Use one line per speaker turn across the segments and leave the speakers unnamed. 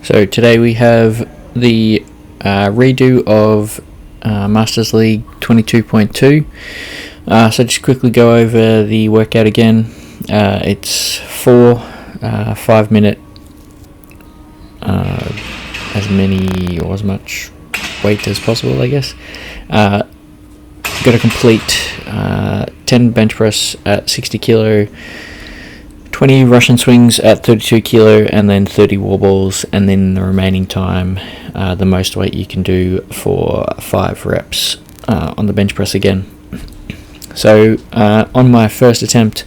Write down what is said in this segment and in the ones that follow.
So today we have the redo of Masters League 22.2. So just quickly go over the workout again. It's 4 5-minute, as many or as much weight as possible, I guess. Got to complete 10 bench press at 60 kilo, 20 Russian swings at 32 kilo, and then 30 wall balls, and then the remaining time, the most weight you can do for 5 reps on the bench press again. So on my first attempt,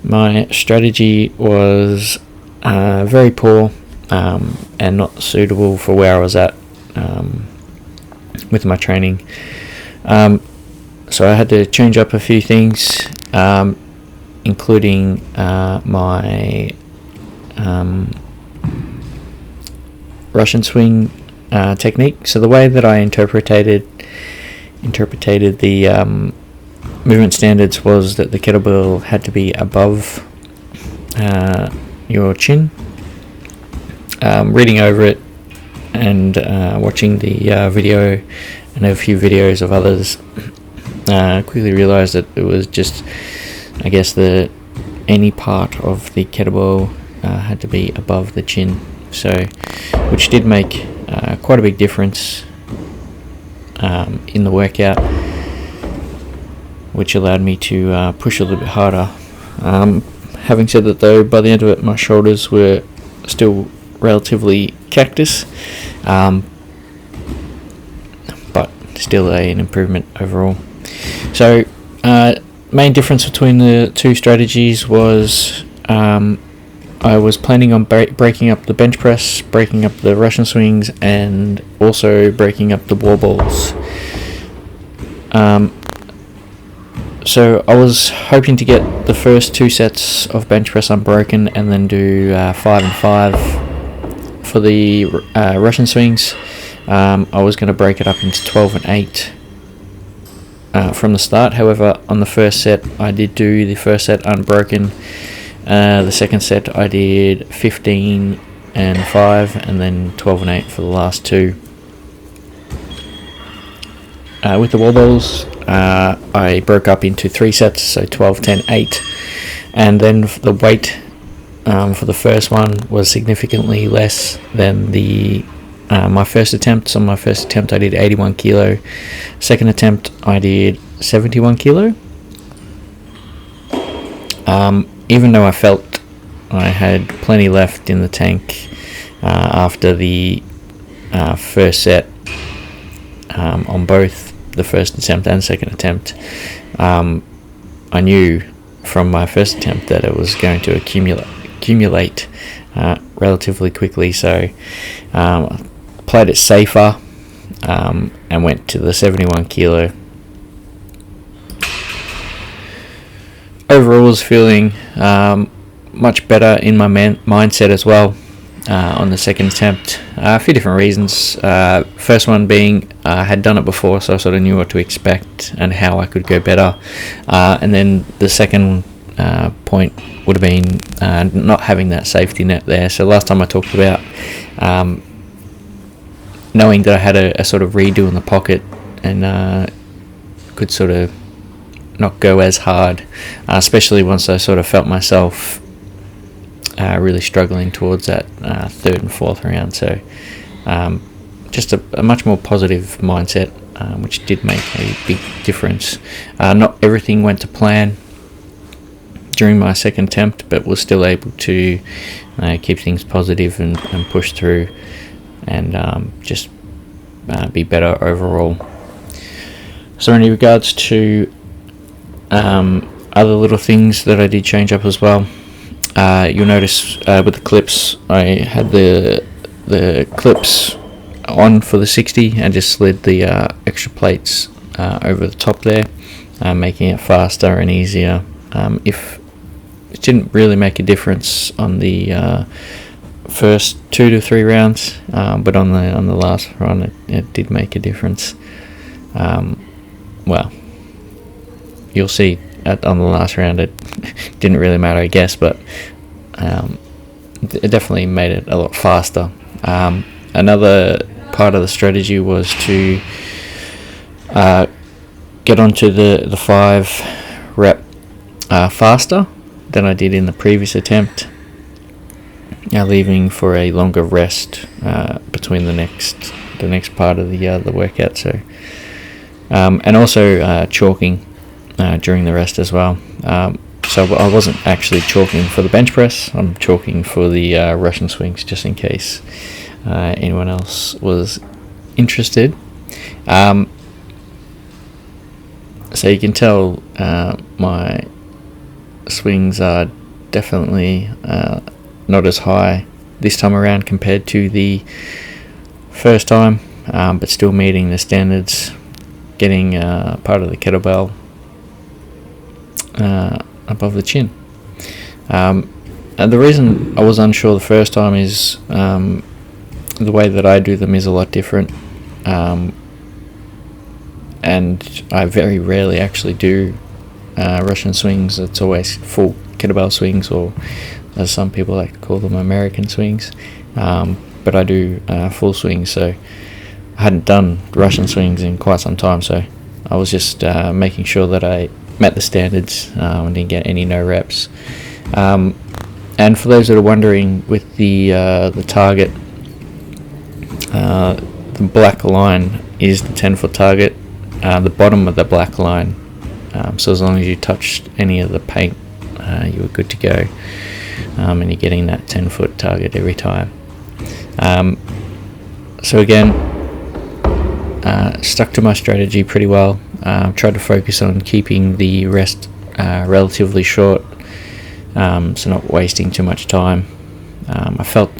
my strategy was very poor and not suitable for where I was at with my training. So I had to change up a few things, including my Russian swing technique. So the way that I interpreted the movement standards was that the kettlebell had to be above your chin. Reading over it and watching the video and a few videos of others, quickly realized that it was just, I guess, any part of the kettlebell had to be above the chin, so which did make quite a big difference in the workout, which allowed me to push a little bit harder. Having said that though, by the end of it my shoulders were still relatively cactus, but still an improvement overall. So main difference between the two strategies was I was planning on breaking up the bench press, breaking up the Russian swings, and also breaking up the wall balls. So I was hoping to get the first 2 sets of bench press unbroken and then do 5 and 5 for the Russian swings. I was going to break it up into 12 and 8 from the start. However, on the first set I did do the first set unbroken. The second set I did 15 and 5 and then 12 and 8 for the last 2. With the wall balls, I broke up into 3 sets, so 12, 10, 8, and then the weight for the first one was significantly less than the my first attempt. So on my first attempt I did 81 kilo, second attempt I did 71 kilo. Even though I felt I had plenty left in the tank after the first set, on both the first attempt and second attempt, I knew from my first attempt that it was going to accumulate relatively quickly, so played it safer and went to the 71 kilo. Overall, I was feeling much better in my mindset as well on the second attempt. A few different reasons. First one being I had done it before, so I sort of knew what to expect and how I could go better. And then the second point would have been not having that safety net there. So last time I talked about knowing that I had a sort of redo in the pocket and could sort of not go as hard, especially once I sort of felt myself really struggling towards that 3rd and 4th round. So just a much more positive mindset, which did make a big difference. Not everything went to plan during my second attempt, but was still able to keep things positive and push through and just be better overall. So in regards to other little things that I did change up as well, you'll notice with the clips I had the clips on for the 60 and just slid the extra plates over the top there, making it faster and easier. If it didn't really make a difference on the first 2 to 3 rounds, but on the last run it did make a difference. Well, you'll see on the last round it didn't really matter, I guess, but it definitely made it a lot faster Another part of the strategy was to get onto the 5 rep faster than I did in the previous attempt, leaving for a longer rest between the next part of the workout. So and also chalking during the rest as well. So I wasn't actually chalking for the bench press. I'm chalking for the Russian swings, just in case anyone else was interested. So you can tell my swings are definitely not as high this time around compared to the first time, but still meeting the standards, getting part of the kettlebell above the chin. And the reason I was unsure the first time is the way that I do them is a lot different, and I very rarely actually do Russian swings. It's always full kettlebell swings, or as some people like to call them, American swings, but I do full swings. So I hadn't done Russian swings in quite some time, so I was just making sure that I met the standards and didn't get any no reps. And for those that are wondering, with the target, the black line is the 10-foot target, the bottom of the black line. So as long as you touched any of the paint, you were good to go, and you're getting that 10-foot target every time. So again, stuck to my strategy pretty well. Tried to focus on keeping the rest relatively short, so not wasting too much time. I felt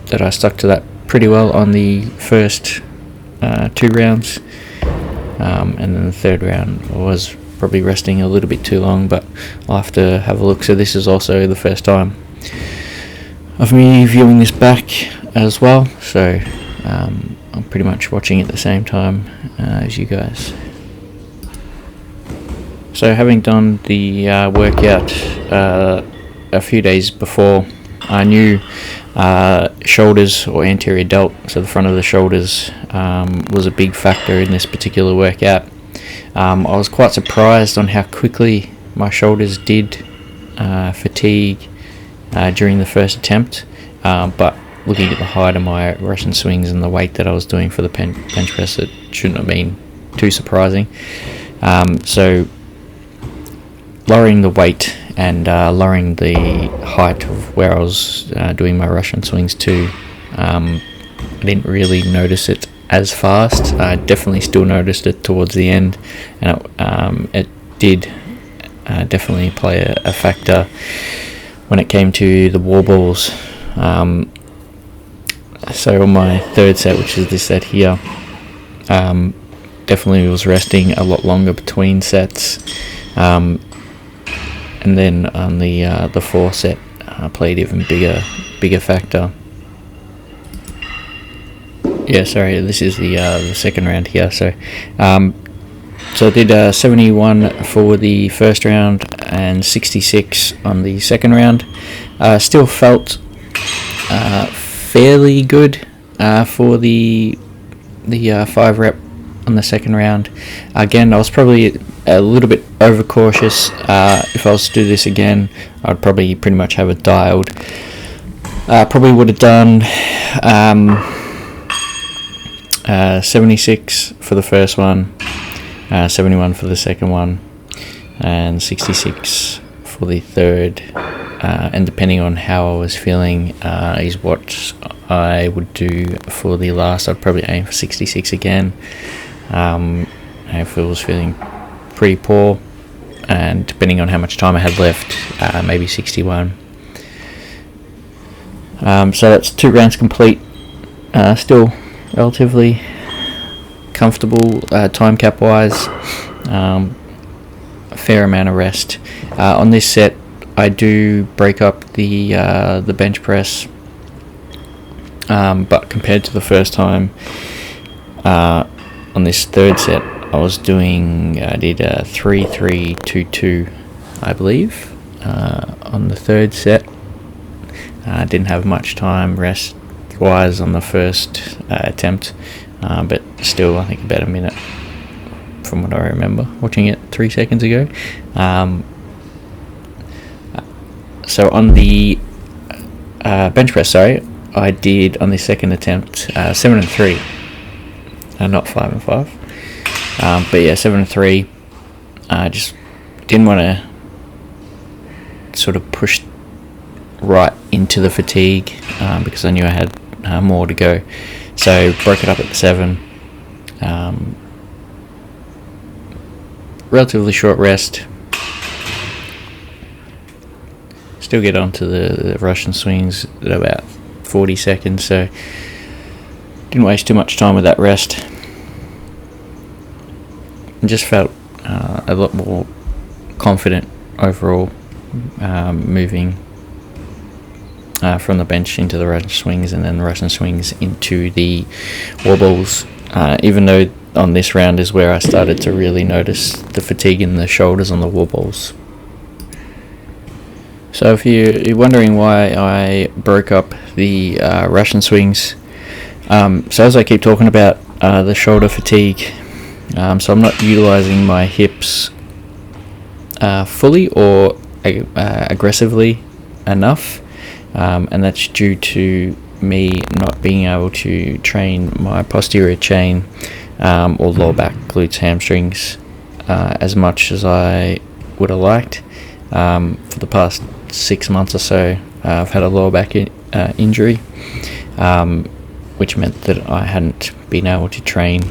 that I stuck to that pretty well on the first 2 rounds, and then the third round I was probably resting a little bit too long, but I'll have to have a look. So this is also the first time of me viewing this back as well, so I'm pretty much watching at the same time as you guys. So having done the workout a few days before, I knew shoulders, or anterior delt, so the front of the shoulders, was a big factor in this particular workout. I was quite surprised on how quickly my shoulders did fatigue during the first attempt, but looking at the height of my Russian swings and the weight that I was doing for the bench press, it shouldn't have been too surprising. So lowering the weight and lowering the height of where I was doing my Russian swings to, I didn't really notice it as fast. I definitely still noticed it towards the end, and it did definitely play a factor when it came to the wall balls. So on my third set, which is this set here, definitely was resting a lot longer between sets, and then on the fourth set, played even bigger factor. Yeah, sorry, this is the second round here. So so I did 71 for the first round and 66 on the second round. Still felt fairly good for the 5 rep on the second round. Again, I was probably a little bit overcautious. If I was to do this again, I'd probably pretty much have it dialed. Probably would have done 76 for the first one, 71 for the second one, and 66 for the third. And depending on how I was feeling is what I would do for the last. I'd probably aim for 66 again. If I was feeling pretty poor, and depending on how much time I had left, maybe 61. So that's 2 rounds complete. Still relatively comfortable time cap wise. A fair amount of rest. On this set, I do break up the bench press, but compared to the first time, on this third set, I did 3-3-2-2, I believe, on the third set. I didn't have much time wise on the first attempt, but still I think about a minute from what I remember watching it 3 seconds ago. So on the bench press, I did on the second attempt 7 and 3, not 5 and 5. But yeah, 7 and 3. I just didn't want to sort of push right into the fatigue because I knew I had more to go. So broke it up at the 7. Relatively short rest. Still get onto the Russian swings at about 40 seconds, so didn't waste too much time with that rest. And just felt a lot more confident overall moving from the bench into the Russian swings, and then the Russian swings into the wobbles, even though on this round is where I started to really notice the fatigue in the shoulders on the wobbles. So if you're wondering why I broke up the Russian swings, so as I keep talking about the shoulder fatigue, so I'm not utilizing my hips fully or aggressively enough, and that's due to me not being able to train my posterior chain or lower back, glutes, hamstrings as much as I would have liked. For the past 6 months or so, I've had a lower back injury, which meant that I hadn't been able to train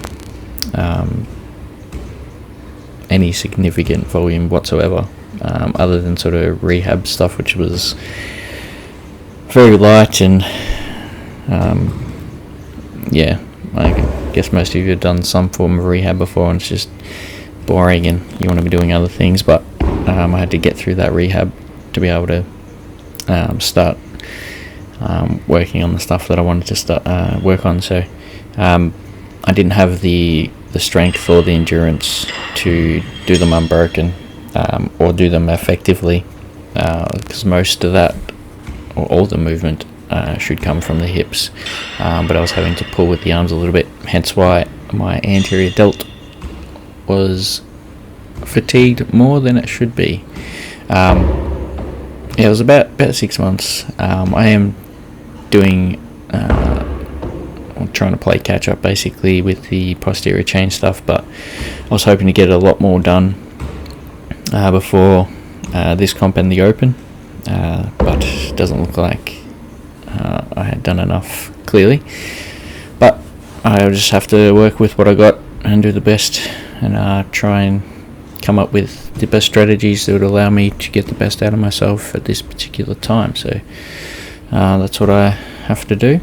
any significant volume whatsoever, other than sort of rehab stuff, which was very light. And yeah, I guess most of you have done some form of rehab before, and it's just boring and you want to be doing other things, but I had to get through that rehab to be able to start working on the stuff that I wanted to start work on. So I didn't have the strength or the endurance to do them unbroken or do them effectively, because most of that, or all the movement, should come from the hips, but I was having to pull with the arms a little bit, hence why my anterior delt was fatigued more than it should be. It was about 6 months. I am doing trying to play catch up basically with the posterior chain stuff, but I was hoping to get a lot more done before this comp and the Open, but it doesn't look like I had done enough, clearly. But I'll just have to work with what I got and do the best, and try and come up with the best strategies that would allow me to get the best out of myself at this particular time. So that's what I have to do.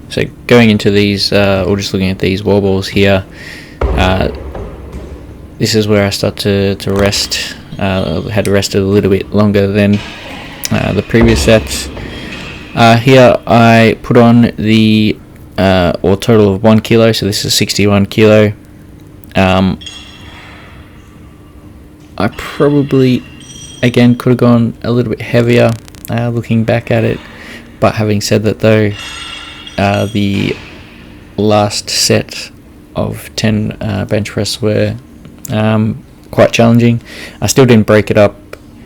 So going into these, or just looking at these wobbles here, this is where I start to rest. Had rested a little bit longer than the previous sets. Here I put on the or total of 1 kilo, so this is 61 kilo. I probably again could have gone a little bit heavier looking back at it, but having said that though, the last set of 10 bench press were quite challenging. I still didn't break it up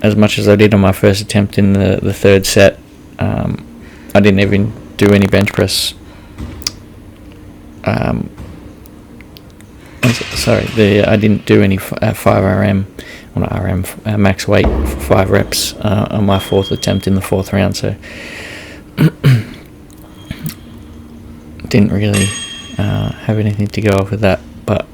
as much as I did on my first attempt in the third set. I didn't even do any bench press. I didn't do any 5 RM, well not RM, max weight for 5 reps on my fourth attempt in the fourth round, so didn't really have anything to go off with that. But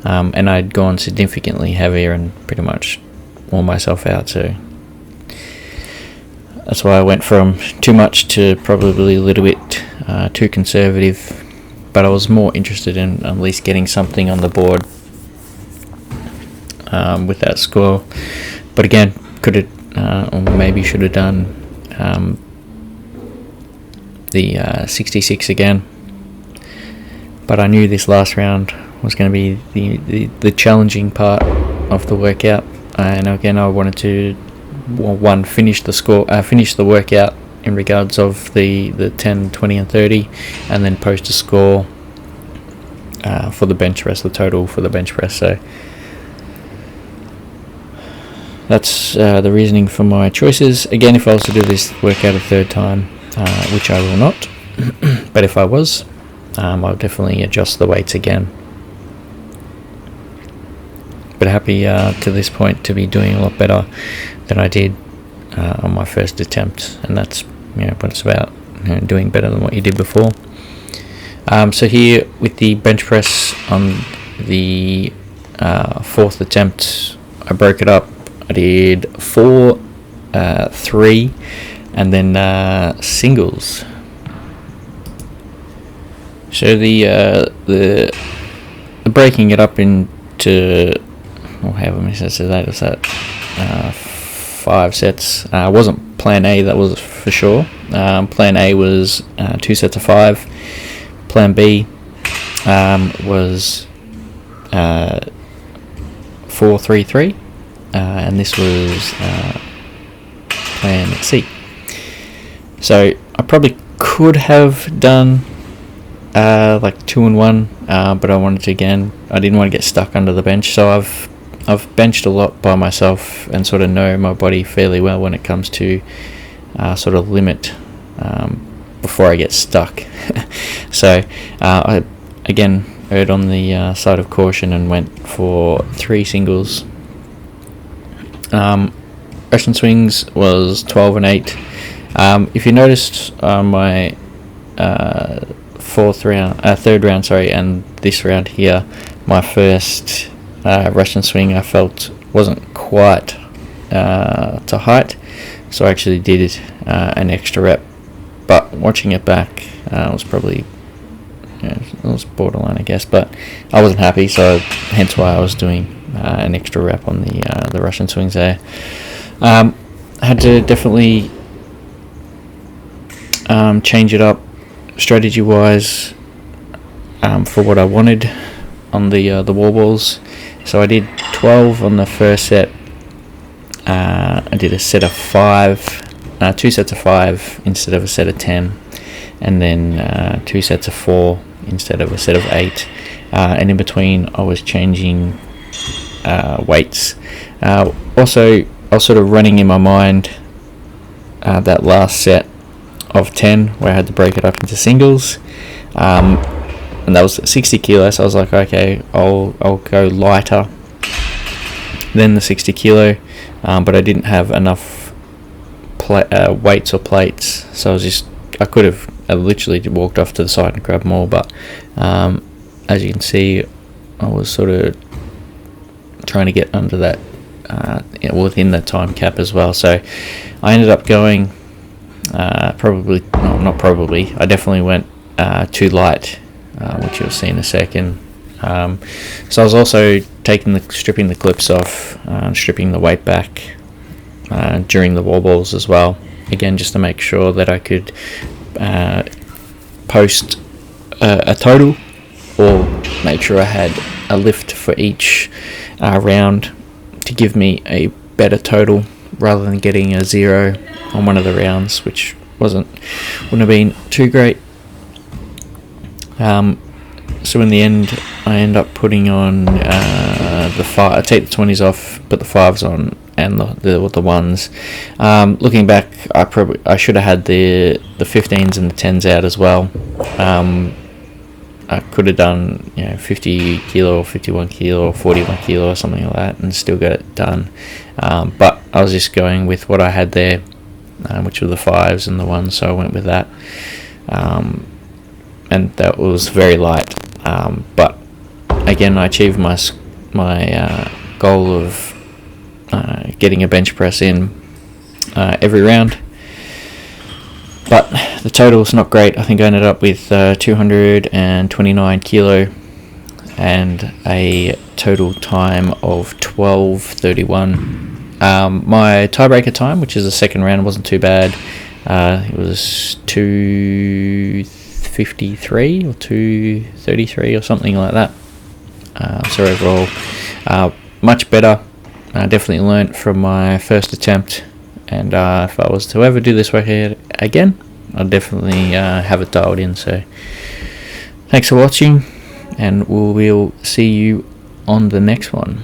and I'd gone significantly heavier and pretty much worn myself out, so that's why I went from too much to probably a little bit too conservative. But I was more interested in at least getting something on the board with that score. But again, could have or maybe should have done the 66 again. But I knew this last round was going to be the challenging part of the workout, and again I wanted to one, finish the workout in regards of the 10, 20 and 30, and then post a score for the bench press, the total for the bench press. So that's the reasoning for my choices. Again, if I was to do this workout a third time, which I will not, but if I was, I'll definitely adjust the weights again. But happy to this point to be doing a lot better than I did on my first attempt, and that's what it's about, doing better than what you did before. So here with the bench press on the fourth attempt, I broke it up. I did 4, 3, and then singles. So the breaking it up into, however many sets is that? Is that 5 sets? Wasn't plan A, that was for sure. Plan A was 2 sets of 5. Plan B was 4, 3, 3, and this was plan C. So I probably could have done like 2 and 1, but I wanted to, again, I didn't want to get stuck under the bench. So I've benched a lot by myself and sort of know my body fairly well when it comes to sort of limit before I get stuck. So I again erred on the side of caution and went for 3 singles. Russian swings was 12 and 8. If you noticed my third round, and this round here, my first Russian swing I felt wasn't quite to height, so I actually did an extra rep. But watching it back, it was probably, it was borderline, I guess. But I wasn't happy, so hence why I was doing an extra rep on the Russian swings there. I had to definitely change it up strategy-wise for what I wanted on the wall balls. So I did 12 on the first set. I did a set of 5. 2 sets of 5 instead of a set of 10, and then 2 sets of 4 instead of a set of 8, and in between I was changing weights. Also, I was sort of running in my mind that last set of 10 where I had to break it up into singles, and that was 60 kilos. So I was like, okay, I'll go lighter than the 60 kilo, but I didn't have enough weights or plates, so I could have literally walked off to the side and grabbed more, but as you can see, I was sort of trying to get under that within the time cap as well. So I ended up going I definitely went too light, which you'll see in a second. So I was also stripping the clips off, stripping the weight back during the wall balls as well, again just to make sure that I could post a total, or make sure I had a lift for each round to give me a better total, rather than getting a 0 on one of the rounds, which wouldn't have been too great. So in the end, I end up putting on the 5. I take the 20s off, put the 5s on, and the 1s. Looking back, I should have had the 15s and the 10s out as well. I could have done 50 kilo or 51 kilo or 41 kilo or something like that and still got it done. But I was just going with what I had there, which were the 5s and the 1s, so I went with that. And that was very light. But again, I achieved my goal of getting a bench press in every round. But the total is not great. I think I ended up with 229 kilo and a total time of 12:31. My tiebreaker time, which is the second round, wasn't too bad. It was 2:53 or 2:33 or something like that. So overall, much better. I definitely learnt from my first attempt
And if I was to ever do this workout again, I'll definitely have it dialed in. So thanks for watching, and we'll see you on the next one.